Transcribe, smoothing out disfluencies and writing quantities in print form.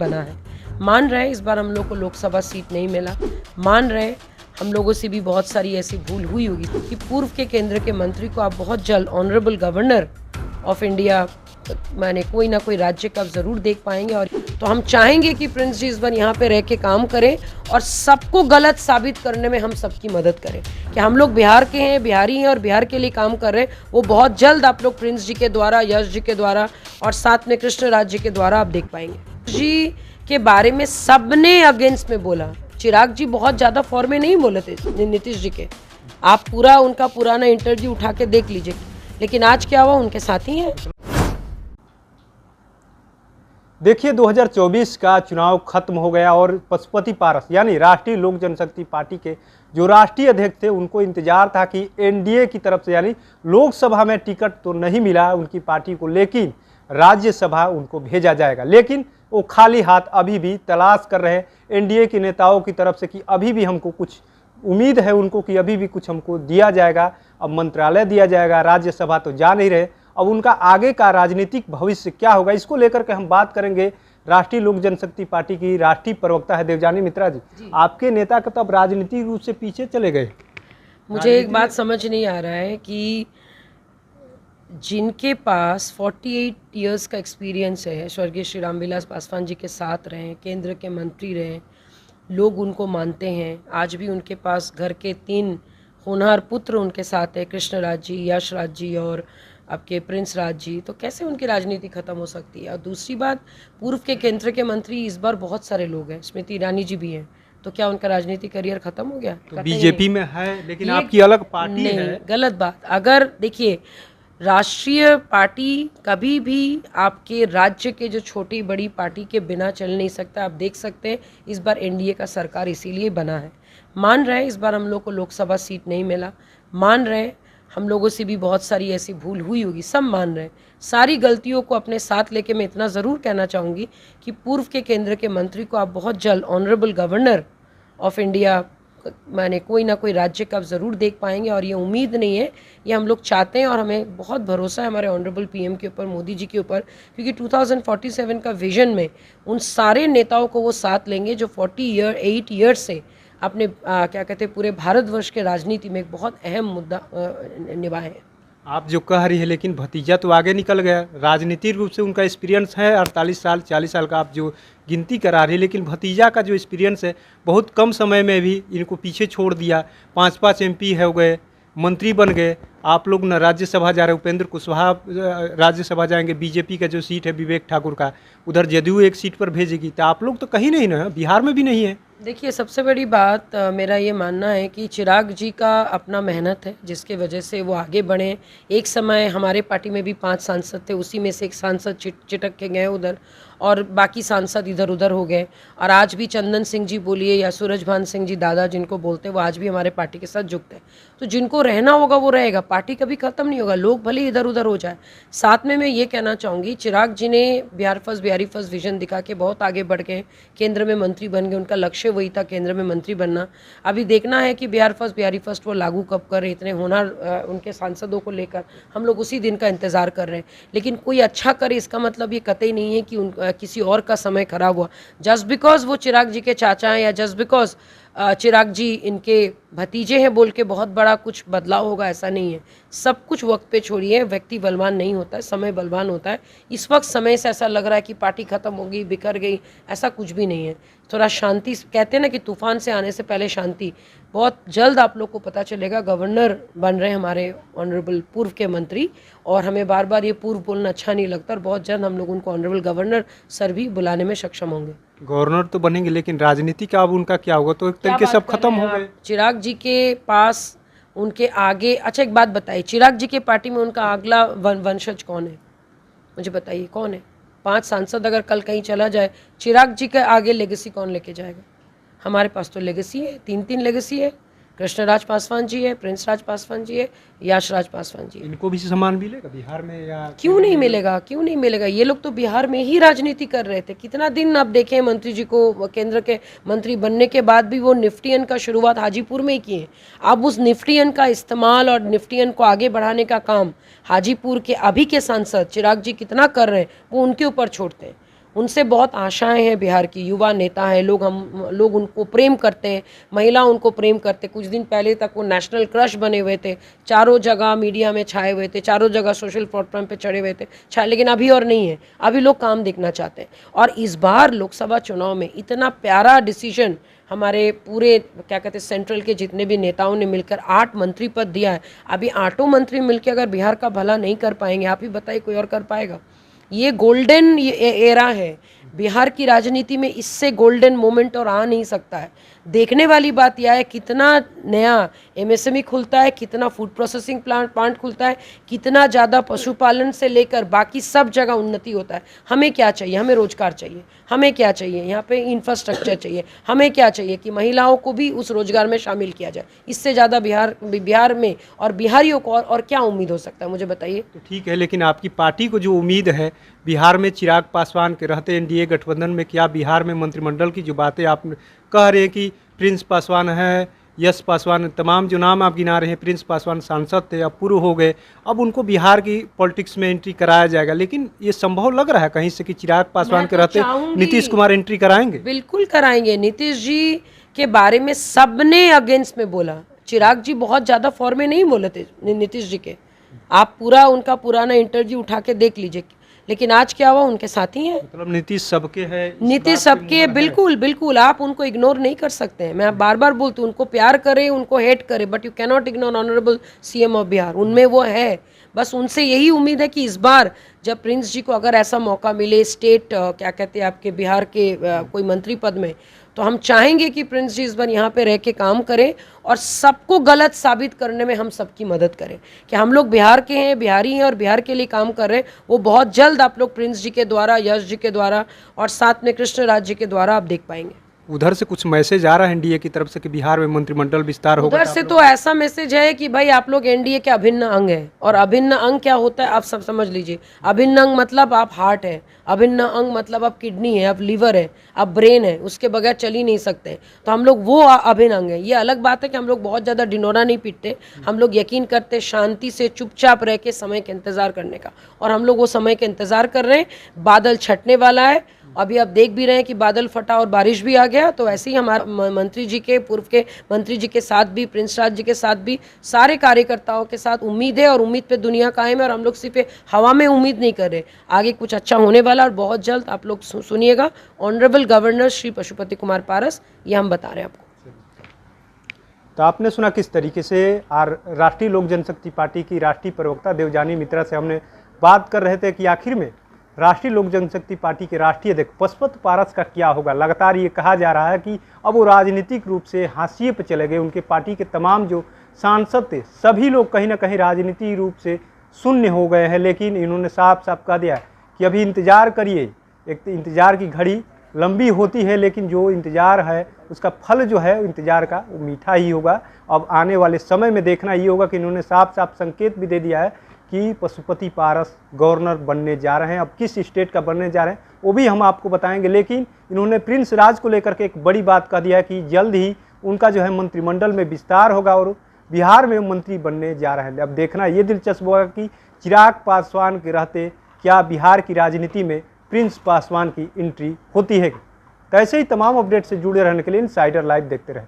बना है। मान रहे हैं इस बार हम लोग को लोकसभा सीट नहीं मिला, मान रहे हैं हम लोगों से भी बहुत सारी ऐसी भूल हुई होगी कि पूर्व के केंद्र के मंत्री को आप बहुत जल्द ऑनरेबल गवर्नर ऑफ इंडिया माने कोई ना कोई राज्य का ज़रूर देख पाएंगे। और तो हम चाहेंगे कि प्रिंस जी इस बार यहाँ पे रह के काम करें और सबको गलत साबित करने में हम सबकी मदद करें कि हम लोग बिहार के हैं, बिहारी हैं और बिहार के लिए काम कर रहे हैं। वो बहुत जल्द आप लोग प्रिंस जी के द्वारा, यश जी के द्वारा और साथ में कृष्ण राज जी के द्वारा आप देख पाएंगे। जी के बारे में सबने अगेंस्ट में बोला। चिराग जी बहुत ज़्यादा फॉर में नहीं बोले थे नीतीश जी के, आप पूरा उनका पुराना इंटरव्यू उठा के देख लीजिए। लेकिन आज क्या हुआ, उनके साथी हैं। देखिए 2024 का चुनाव खत्म हो गया और पशुपति पारस यानी राष्ट्रीय लोक जनशक्ति पार्टी के जो राष्ट्रीय अध्यक्ष थे उनको इंतजार था कि एनडीए की तरफ से यानी लोकसभा में टिकट तो नहीं मिला उनकी पार्टी को, लेकिन राज्यसभा उनको भेजा जाएगा। लेकिन वो खाली हाथ अभी भी तलाश कर रहे हैं एनडीए के नेताओं की तरफ से कि अभी भी हमको कुछ उम्मीद है उनको कि अभी भी कुछ हमको दिया जाएगा। अब मंत्रालय दिया जाएगा, राज्यसभा तो जा नहीं रहे। अब उनका आगे का राजनीतिक भविष्य क्या होगा, इसको लेकर के हम बात करेंगे। राष्ट्रीय लोक जनशक्ति पार्टी की राष्ट्रीय प्रवक्ता है देवजानी मित्रा जी। आपके नेता का तो अब राजनीतिक रूप से पीछे चले गए। मुझे एक बात समझ नहीं आ रहा है कि जिनके पास 48 इयर्स का एक्सपीरियंस है, स्वर्गीय श्री रामविलास पासवान जी के साथ रहे, केंद्र के मंत्री रहे, लोग उनको मानते हैं। आज भी उनके पास घर के 3 होनहार पुत्र उनके साथ है, कृष्ण राज जी, यश राज जी और आपके प्रिंस राज जी। तो कैसे उनकी राजनीति खत्म हो सकती है। और दूसरी बात, पूर्व के केंद्र के मंत्री इस बार बहुत सारे लोग हैं, स्मृति ईरानी जी भी हैं। तो क्या उनका राजनीतिक करियर खत्म हो गया? तो बीजेपी में है लेकिन आपकी अलग पार्टी है। गलत बात। अगर देखिए, राष्ट्रीय पार्टी कभी भी आपके राज्य के जो छोटी बड़ी पार्टी के बिना चल नहीं सकता। आप देख सकते हैं इस बार एनडीए का सरकार इसीलिए बना है। मान रहे हैं इस बार हम लोग को लोकसभा सीट नहीं मिला, मान रहे हैं हम लोगों से भी बहुत सारी ऐसी भूल हुई होगी, सब मान रहे हैं। सारी गलतियों को अपने साथ लेके मैं इतना ज़रूर कहना चाहूँगी कि पूर्व के केंद्र के मंत्री को आप बहुत जल्द ऑनरेबल गवर्नर ऑफ इंडिया माने कोई ना कोई राज्य का ज़रूर देख पाएंगे। और ये उम्मीद नहीं है, ये हम लोग चाहते हैं और हमें बहुत भरोसा है हमारे ऑनरेबल पीएम के ऊपर, मोदी जी के ऊपर, क्योंकि 2047 का विजन में उन सारे नेताओं को वो साथ लेंगे जो 8 ईयर से अपने क्या कहते हैं पूरे भारतवर्ष के राजनीति में एक बहुत अहम मुद्दा निभाए हैं। आप जो कह रही है, लेकिन भतीजा तो आगे निकल गया। राजनीतिक रूप से उनका एक्सपीरियंस है 48 साल 40 साल का आप जो गिनती करा रही है, लेकिन भतीजा का जो एक्सपीरियंस है बहुत कम समय में भी इनको पीछे छोड़ दिया। 5 एमपी हो गए, मंत्री बन गए। आप लोग न राज्यसभा जा रहे, उपेंद्र कुशवाहा राज्यसभा जाएंगे, बीजेपी का जो सीट है विवेक ठाकुर का उधर जदयू एक सीट पर भेजेगी। तो आप लोग तो कहीं नहीं ना, बिहार में भी नहीं है। देखिए, सबसे बड़ी बात मेरा ये मानना है कि चिराग जी का अपना मेहनत है जिसके वजह से वो आगे बढ़े। एक समय हमारे पार्टी में भी 5 सांसद थे, उसी में से एक सांसद चिटक के गए उधर और बाकी सांसद इधर उधर हो गए। और आज भी चंदन सिंह जी बोलिए या सूरजभान सिंह जी दादा जिनको बोलते हैं, वो आज भी हमारे पार्टी के साथ जुड़ते हैं। तो जिनको रहना होगा वो रहेगा, पार्टी कभी ख़त्म नहीं होगा, लोग भले इधर उधर हो जाए। साथ में मैं ये कहना चाहूँगी, चिराग जी ने बिहारी फर्स्ट विजन दिखा के बहुत आगे बढ़ गए, केंद्र में मंत्री बन गए। उनका लक्ष्य वही था, केंद्र में मंत्री बनना। अभी देखना है कि बिहारी फर्स्ट वो लागू कब कर। इतने होनहार उनके सांसदों को लेकर हम लोग उसी दिन का इंतज़ार कर रहे हैं। लेकिन कोई अच्छा करे इसका मतलब ये कतई नहीं है कि किसी और का समय खराब हुआ जस्ट बिकॉज वो चिराग जी के चाचा हैं या जस्ट बिकॉज चिराग जी इनके भतीजे हैं बोल के बहुत बड़ा कुछ बदलाव होगा, ऐसा नहीं है। सब कुछ वक्त पे छोड़िए, व्यक्ति बलवान नहीं होता है, समय बलवान होता है। इस वक्त समय से ऐसा लग रहा है कि पार्टी खत्म हो गई, बिखर गई, ऐसा कुछ भी नहीं है। थोड़ा शांति, कहते हैं ना कि तूफान से आने से पहले शांति। बहुत जल्द आप लोग को पता चलेगा, गवर्नर बन रहे हैं हमारे ऑनरेबल पूर्व के मंत्री, और हमें बार बार ये पूर्व बोलना अच्छा नहीं लगता। और बहुत जल्द हम लोग उनको ऑनरेबल गवर्नर सर भी बुलाने में सक्षम होंगे। गवर्नर तो बनेंगे, लेकिन राजनीति का अब उनका क्या होगा? तो एक तरीके सब खत्म हो गए। चिराग जी के पास उनके आगे, अच्छा एक बात बताइए, चिराग जी के पार्टी में उनका अगला वंशज कौन है? मुझे बताइए कौन है? 5 सांसद अगर कल कहीं चला जाए, चिराग जी के आगे लेगेसी कौन लेके जाएगा? हमारे पास तो लेगेसी है, 3 लेगेसी है। कृष्णराज पासवान जी है, प्रिंस राज पासवान जी है, यशराज पासवान जी है। इनको भी सम्मान मिलेगा बिहार में या क्यों नहीं मिलेगा, क्यों नहीं मिलेगा? ये लोग तो बिहार में ही राजनीति कर रहे थे। कितना दिन आप देखें मंत्री जी को, केंद्र के मंत्री बनने के बाद भी वो निफ्टियन का शुरुआत हाजीपुर में ही किए। अब उस निफ्टियन का इस्तेमाल और निफ्टियन को आगे बढ़ाने का काम हाजीपुर के अभी के सांसद चिराग जी कितना कर रहे हैं वो उनके ऊपर छोड़ते हैं। उनसे बहुत आशाएं हैं, बिहार की युवा नेता है, लोग उनको प्रेम करते हैं, महिला उनको प्रेम करते। कुछ दिन पहले तक वो नेशनल क्रश बने हुए थे, चारों जगह मीडिया में छाए हुए थे, चारों जगह सोशल प्लेटफॉर्म पे चढ़े हुए थे, लेकिन अभी और नहीं है। अभी लोग काम देखना चाहते हैं। और इस बार लोकसभा चुनाव में इतना प्यारा डिसीजन हमारे पूरे क्या कहते हैं सेंट्रल के जितने भी नेताओं ने मिलकर 8 मंत्री पद दिया है। अभी 8 मंत्री मिलकर अगर बिहार का भला नहीं कर पाएंगे, आप ही बताइए कोई और कर पाएगा? ये गोल्डन एरा है बिहार की राजनीति में, इससे गोल्डन मोमेंट और आ नहीं सकता है। देखने वाली बात यह है कितना नया एमएसएमई खुलता है, कितना फूड प्रोसेसिंग प्लांट खुलता है, कितना ज़्यादा पशुपालन से लेकर बाकी सब जगह उन्नति होता है। हमें क्या चाहिए? हमें रोजगार चाहिए। हमें क्या चाहिए? यहाँ पे इंफ्रास्ट्रक्चर चाहिए। हमें क्या चाहिए कि महिलाओं को भी उस रोजगार में शामिल किया जाए। इससे ज़्यादा बिहार में और बिहारियों को और क्या उम्मीद हो सकता है, मुझे बताइए। तो ठीक है, लेकिन आपकी पार्टी को जो उम्मीद है बिहार में चिराग पासवान के रहते एनडीए गठबंधन में, क्या बिहार में मंत्रिमंडल की जो बातें आप कह रहे हैं कि प्रिंस पासवान है, यश पासवान, तमाम जो नाम आप गिना रहे हैं, प्रिंस पासवान सांसद थे, अब पूर्व हो गए, अब उनको बिहार की पॉलिटिक्स में एंट्री कराया जाएगा, लेकिन ये संभव लग रहा है कहीं से कि चिराग पासवान के रहते नीतीश कुमार एंट्री कराएंगे? बिल्कुल कराएंगे। नीतीश जी के बारे में सबने अगेंस्ट में बोला। चिराग जी बहुत ज़्यादा फॉर में नहीं बोले थे नीतीश जी के। आप पूरा उनका पुराना इंटरव्यू उठा के देख लीजिए। लेकिन आज क्या हुआ, उनके साथी हैं। मतलब नीतीश सबके है, नीतीश सबके है, बिल्कुल बिल्कुल। आप उनको इग्नोर नहीं कर सकते हैं। मैं बार बार बोलती हूँ, उनको प्यार करें, उनको हेट करें, but you can not ignore honourable CM of Bihar. उनमें वो है। बस उनसे यही उम्मीद है कि इस बार जब प्रिंस जी को अगर ऐसा मौका मिले स्टेट क्या कहते हैं आपके बिहार के कोई मंत्री पद में, तो हम चाहेंगे कि प्रिंस जी इस बार यहाँ पे रह के काम करें और सबको गलत साबित करने में हम सबकी मदद करें कि हम लोग बिहार के हैं, बिहारी हैं और बिहार के लिए काम कर रहे हैं। वो बहुत जल्द आप लोग प्रिंस जी के द्वारा, यश जी के द्वारा और साथ में कृष्णराज जी के द्वारा आप देख पाएंगे। उधर से कुछ मैसेज आ रहा है एनडीए की तरफ से कि बिहार में मंत्रिमंडल विस्तार होगा? उधर से तो ऐसा मैसेज है कि भाई आप लोग एनडीए के अभिन्न अंग है। और अभिन्न अंग क्या होता है आप सब समझ लीजिए। अभिन्न अंग मतलब आप हार्ट है, अभिन्न अंग मतलब आप किडनी है, आप लीवर है, आप ब्रेन है, उसके बगैर चल ही नहीं सकते। तो हम लोग वो अभिन्न अंग है। ये अलग बात है कि हम लोग बहुत ज़्यादा डिनोरा नहीं पीटते। हम लोग यकीन करते शांति से चुपचाप रह के समय का इंतज़ार करने का, और हम लोग वो समय का इंतज़ार कर रहे हैं। बादल छटने वाला है, अभी आप देख भी रहे हैं कि बादल फटा और बारिश भी आ गया। तो ऐसे ही हमारे मंत्री जी के, पूर्व के मंत्री जी के साथ भी, प्रिंस राज जी के साथ भी, सारे कार्यकर्ताओं के साथ उम्मीद है और उम्मीद पे दुनिया कायम है। और हम लोग सिर्फ हवा में उम्मीद नहीं कर रहे, आगे कुछ अच्छा होने वाला और बहुत जल्द आप लोग सुनिएगा। ऑनरेबल गवर्नर श्री पशुपति कुमार पारस, ये हम बता रहे हैं आपको। तो आपने सुना किस तरीके से राष्ट्रीय लोक जनशक्ति पार्टी की राष्ट्रीय प्रवक्ता देवजानी मित्रा से हमने बात कर रहे थे कि आखिर में राष्ट्रीय लोक जनशक्ति पार्टी के राष्ट्रीय अध्यक्ष पशुपति पारस का क्या होगा। लगातार ये कहा जा रहा है कि अब वो राजनीतिक रूप से हाशिए पर चले गए। उनके पार्टी के तमाम जो सांसद थे सभी लोग कहीं ना कहीं राजनीतिक रूप से शून्य हो गए हैं। लेकिन इन्होंने साफ साफ कह दिया कि अभी इंतज़ार करिए। एक तो इंतज़ार की घड़ी लंबी होती है, लेकिन जो इंतज़ार है उसका फल जो है इंतज़ार का वो मीठा ही होगा। अब आने वाले समय में देखना ये होगा कि इन्होंने साफ साफ संकेत भी दे दिया है कि पशुपति पारस गवर्नर बनने जा रहे हैं। अब किस स्टेट का बनने जा रहे हैं वो भी हम आपको बताएंगे। लेकिन इन्होंने प्रिंस राज को लेकर के एक बड़ी बात कह दिया है कि जल्द ही उनका जो है मंत्रिमंडल में विस्तार होगा और बिहार में मंत्री बनने जा रहे हैं। अब देखना ये दिलचस्प होगा कि चिराग पासवान के रहते क्या बिहार की राजनीति में प्रिंस पासवान की एंट्री होती है। तो ऐसे ही तमाम अपडेट से जुड़े रहने के लिए इनसाइडर लाइव देखते रहें।